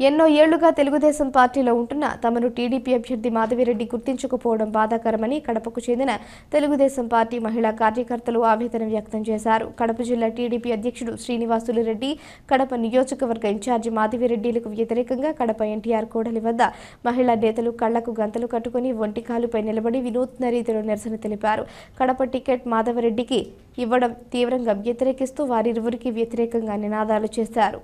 ఎన్నో ఏళ్లుగా తెలుగుదేశం పార్టీలో ఉంటున్న తమను టీడీపీ అభ్యర్థి మాధవిరెడ్డి గుర్తించకపోవడం బాధాకరమని కడపకు చెందిన తెలుగుదేశం పార్టీ మహిళా కార్యకర్తలు ఆవేదన వ్యక్తం చేశారు. కడప జిల్లా టీడీపీ అధ్యక్షుడు శ్రీనివాసులు రెడ్డి, కడప నియోజకవర్గ ఇన్ఛార్జి మాధవిరెడ్డిలకు వ్యతిరేకంగా కడప ఎన్టీఆర్ కూడలి వద్ద మహిళా నేతలు కళ్లకు గంతలు కట్టుకుని ఒంటికాలుపై నిలబడి వినూత్న రీతిలో నిరసన తెలిపారు. కడప టికెట్ మాధవరెడ్డికి ఇవ్వడం తీవ్రంగా వ్యతిరేకిస్తూ వారిరువురికి వ్యతిరేకంగా నినాదాలు చేశారు.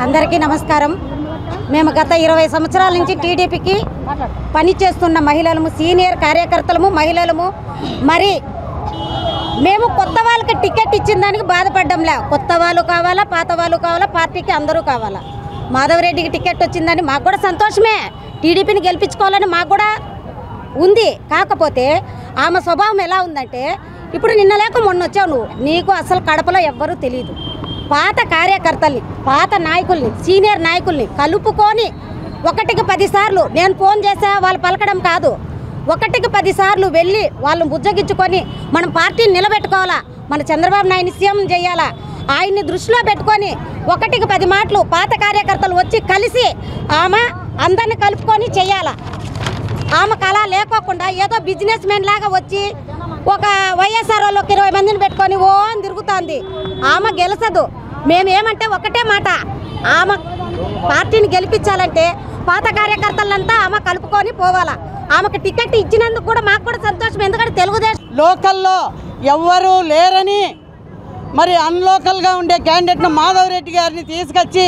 అందరికీ నమస్కారం. మేము గత 20 సంవత్సరాల నుంచి టీడీపీకి పనిచేస్తున్న మహిళలము, సీనియర్ కార్యకర్తలము, మహిళలము. మరి మేము కొత్త వాళ్ళకి టికెట్ ఇచ్చిన దానికి బాధపడ్డంలే. కొత్త వాళ్ళు కావాలా, పాత వాళ్ళు కావాలా, పార్టీకి అందరూ కావాలా. మాధవరెడ్డికి టికెట్ వచ్చిందని మాకు కూడా సంతోషమే. టీడీపీని గెలిపించుకోవాలని మాకు కూడా ఉంది. కాకపోతే ఆమె స్వభావం ఎలా ఉందంటే, ఇప్పుడు నిన్న లేక మొన్న వచ్చావు నువ్వు, నీకు అసలు కడపలో ఎవ్వరూ తెలియదు. పాత కార్యకర్తల్ని, పాత నాయకుల్ని, సీనియర్ నాయకుల్ని కలుపుకొని 1కి 10 సార్లు నేను ఫోన్ చేసా, వాళ్ళు పలకడం కాదు, 1కి 10 సార్లు వెళ్ళి వాళ్ళని బుజ్జగించుకొని మనం పార్టీని నిలబెట్టుకోవాలా, మన చంద్రబాబు నాయుడిని సీఎం చేయాలా, ఆయన్ని దృష్టిలో పెట్టుకొని 1కి 10 మాటలు పాత కార్యకర్తలు వచ్చి కలిసి ఆమె అందరిని కలుపుకొని చెయ్యాలా. ఆమె కళ లేకోకుండా ఏదో బిజినెస్ మెన్ లాగా వచ్చి ఒక వైఎస్ఆర్ వాళ్ళకి 20 మందిని పెట్టుకొని ఓ అని తిరుగుతుంది. ఆమె గెలసదు. మేమేమంటే ఒకటే మాట, ఆమె పార్టీని గెలిపించాలంటే పాత కార్యకర్తలంతా ఆమె కలుపుకొని పోవాలా. ఆమెకు టికెట్ ఇచ్చినందుకు కూడా మాకు కూడా సంతోషం. ఎందుకంటే తెలుగుదేశం లోకల్లో ఎవ్వరూ లేరని మరి అన్లోకల్గా ఉండే క్యాండిడేట్ను మాధవరెడ్డి గారిని తీసుకొచ్చి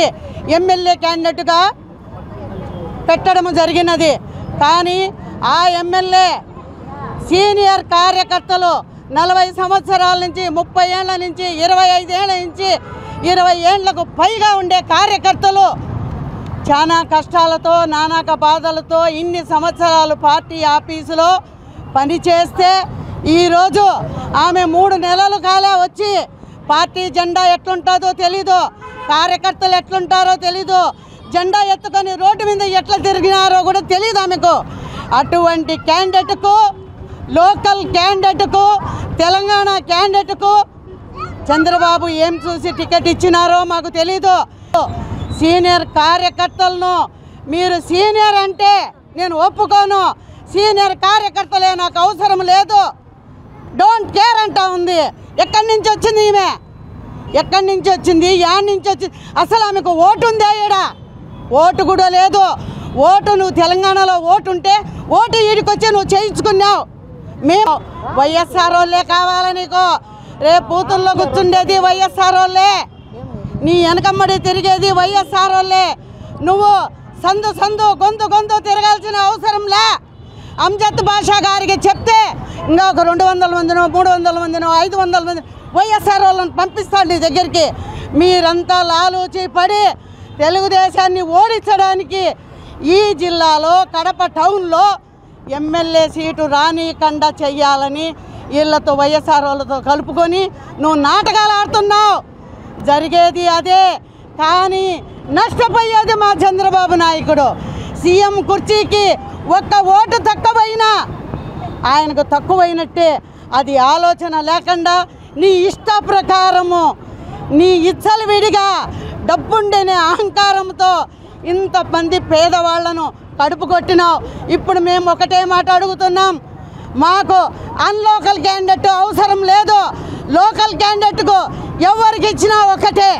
ఎమ్మెల్యే క్యాండిడేట్గా పెట్టడం జరిగినది. కానీ ఆ ఎమ్మెల్యే సీనియర్ కార్యకర్తలు 40 సంవత్సరాల నుంచి, 30 ఏళ్ల నుంచి, 25 ఏళ్ల నుంచి, 20 ఏళ్లకు పైగా ఉండే కార్యకర్తలు చాలా కష్టాలతో, నానాక బాధలతో ఇన్ని సంవత్సరాలు పార్టీ ఆఫీసులో పనిచేస్తే ఈరోజు ఆమె 3 నెలలు కాలే వచ్చి పార్టీ జెండా ఎట్లుంటుందో తెలీదు, కార్యకర్తలు ఎట్లుంటారో తెలీదు, జెండా ఎత్తుకొని రోడ్డు మీద ఎట్లా తిరిగినారో కూడా తెలియదు ఆమెకు. అటువంటి క్యాండిడేట్కు, లోకల్ క్యాండిడేట్కు, తెలంగాణ క్యాండిడేట్కు చంద్రబాబు ఏం చూసి టికెట్ ఇచ్చినారో మాకు తెలీదు. సీనియర్ కార్యకర్తలను మీరు సీనియర్ అంటే నేను ఒప్పుకోను, సీనియర్ కార్యకర్తలే నాకు అవసరం లేదు, డోంట్ కేర్ అంటా ఉంది. ఎక్కడి నుంచి వచ్చింది ఈమె? ఎక్కడి నుంచి వచ్చింది? యాడ్ నుంచి వచ్చింది? అసలు ఆమెకు ఓటు ఉందా? ఈడ ఓటు కూడా లేదు. ఓటు నువ్వు తెలంగాణలో ఓటు ఉంటే ఓటు ఈడికొచ్చి నువ్వు చేయించుకున్నావు. మేము వైఎస్ఆర్ వాళ్ళే కావాలా నీకు? రేపు బూతుల్లో కూర్చుండేది వైఎస్ఆర్ వాళ్ళే, నీ వెనకమ్మడి తిరిగేది వైఎస్ఆర్ వాళ్ళే. నువ్వు సందు సందు గొంతు గొంతు తిరగాల్సిన అవసరంలే. అంజద్ బాషా గారికి చెప్తే ఇంకా ఒక 200 మందినో, 300 మందినో, 500 మంది వైఎస్ఆర్ వాళ్ళని పంపిస్తాడు నీ దగ్గరికి. మీరంతా లాలూచి పడి తెలుగుదేశాన్ని ఓడించడానికి ఈ జిల్లాలో కడప టౌన్లో ఎమ్మెల్యే సీటు రానీకుండా చెయ్యాలని వీళ్ళతో వైఎస్ఆర్ వాళ్ళతో కలుపుకొని నువ్వు నాటకాలు ఆడుతున్నావు. జరిగేది అదే. కానీ నష్టపోయేది మా చంద్రబాబు నాయుడు. సీఎం కుర్చీకి 1 ఓటు తక్కువైనా ఆయనకు తక్కువైనట్టే. అది ఆలోచన లేకుండా నీ ఇష్ట ప్రకారము, నీ ఇచ్చలు విడిగా డబ్బుండేనే అహంకారంతో ఇంతమంది పేదవాళ్లను కడుపు కొట్టినావు. ఇప్పుడు మేము ఒకటే మాట అడుగుతున్నాం, మాకు అన్లోకల్ క్యాండిడేట్ అవసరం లేదు, లోకల్ క్యాండిడేట్కు ఎవరికి ఇచ్చినా ఒకటే.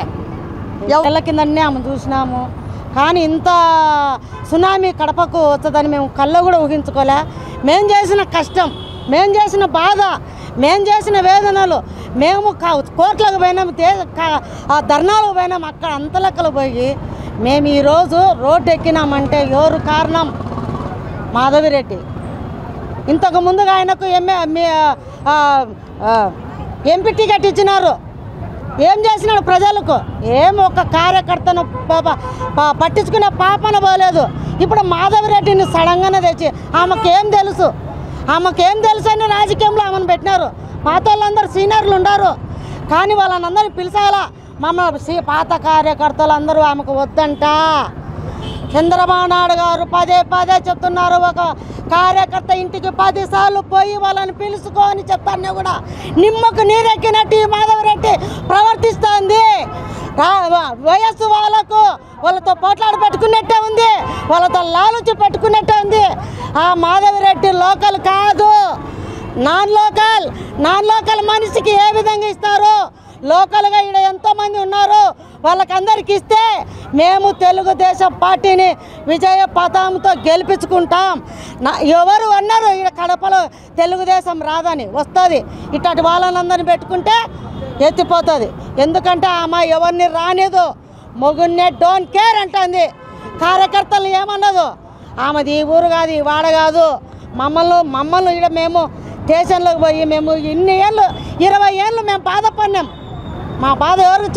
ఎవరి కిందనే ఆమె చూసినాము, కానీ ఇంత సునామీ కడపకు వస్తుందని మేము కళ్ళ కూడా ఊహించుకోలే. మేము చేసిన కష్టం, మేము చేసిన బాధ, మేము చేసిన వేదనలు, మేము కోర్టులకు పోయినాము, ధర్నాలకు పోయినాము. అక్కడ అంత లెక్కలు పోయి మేము ఈరోజు రోడ్డు ఎక్కినామంటే ఎవరు కారణం? మాధవిరెడ్డి. ఇంతకు ముందుగా ఆయనకు ఎంపీ టికెట్ ఇచ్చినారు. ఏం చేసినాడు ప్రజలకు? ఏం ఒక కార్యకర్తను పట్టించుకునే పాపన పోలేదు. ఇప్పుడు మాధవిరెడ్డిని సడన్గానే తెచ్చి ఆమెకేం తెలుసు, ఆమెకేం తెలుసు అని రాజకీయంలో ఆమెను పెట్టినారు. పాత వాళ్ళందరూ సీనియర్లు ఉన్నారు, కానీ వాళ్ళని అందరినీ పిలిచాలా. పాత కార్యకర్తలు అందరూ ఆమెకు వద్దంట. చంద్రబాబు నాయుడు గారు పదే పదే చెప్తున్నారు. ఒక కార్యకర్త ఇంటికి 10 సార్లు పోయి వాళ్ళని పిలుచుకొని చెప్తానే కూడా నిమ్మకు నీరెక్కినట్టు ఈ మాధవరెడ్డి ప్రవర్తిస్తోంది. వయస్సు వాళ్ళతో పోట్లాడి పెట్టుకున్నట్టే ఉంది, వాళ్ళతో లాలుచి పెట్టుకున్నట్టే ఉంది. ఆ మాధవరెడ్డి లోకల్ కాదు, నాన్ లోకల్ మనిషికి ఏ విధంగా ఇస్తారు? లోకల్గా ఇక్కడ ఎంతోమంది ఉన్నారు, వాళ్ళకందరికి ఇస్తే మేము తెలుగుదేశం పార్టీని విజయ పథంతో గెలిపించుకుంటాం. ఎవరు అన్నారు ఇక్కడ కడపలో తెలుగుదేశం రాదని? వస్తుంది. ఇట్లాంటి వాళ్ళందరినీ పెట్టుకుంటే ఎత్తిపోతుంది. ఎందుకంటే ఆమె ఎవరిని రానిదు, మొగున్నే డోంట్ కేర్ అంటుంది. కార్యకర్తలు ఏమన్నదు, ఆమెది ఈ ఊరు కాదు, ఈ వాడ కాదు. మమ్మల్ని ఇక్కడ మేము స్టేషన్లోకి పోయి మేము ఇన్ని ఏళ్ళు 20 ఏళ్ళు మేము బాధపడినాం. మా బాధ ఎవరికి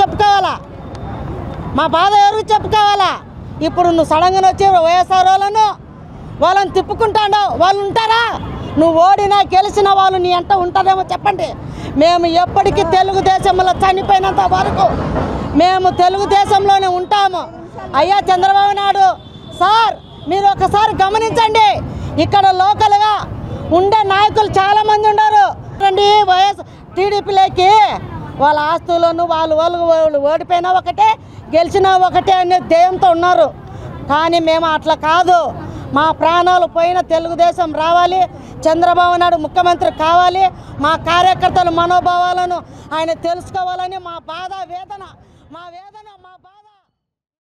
చెప్పుకోవాలా? ఇప్పుడు నువ్వు సడన్గా వచ్చి వైఎస్ఆర్ వాళ్ళని తిప్పుకుంటాడావు. వాళ్ళు ఉంటారా? నువ్వు ఓడినా గెలిచిన వాళ్ళు నీ అంట ఉంటారేమో చెప్పండి. మేము ఎప్పటికీ తెలుగుదేశంలో చనిపోయినంత వరకు మేము తెలుగుదేశంలోనే ఉంటాము. అయ్యా చంద్రబాబు నాయుడు సార్, మీరు ఒకసారి గమనించండి. ఇక్కడ లోకల్గా ఉండే నాయకులు చాలామంది ఉన్నారు. వైఎస్ టీడీపీలోకి వాళ్ళ ఆస్తులను వాళ్ళు ఓడిపోయినా ఒకటే, గెలిచినా ఒకటే అనే ధ్యేయంతో ఉన్నారు. కానీ మేము అట్లా కాదు. మా ప్రాణాలు పోయిన తెలుగుదేశం రావాలి, చంద్రబాబు నాయుడు ముఖ్యమంత్రి కావాలి. మా కార్యకర్తల మనోభావాలను ఆయన తెలుసుకోవాలని మా బాధ వేదన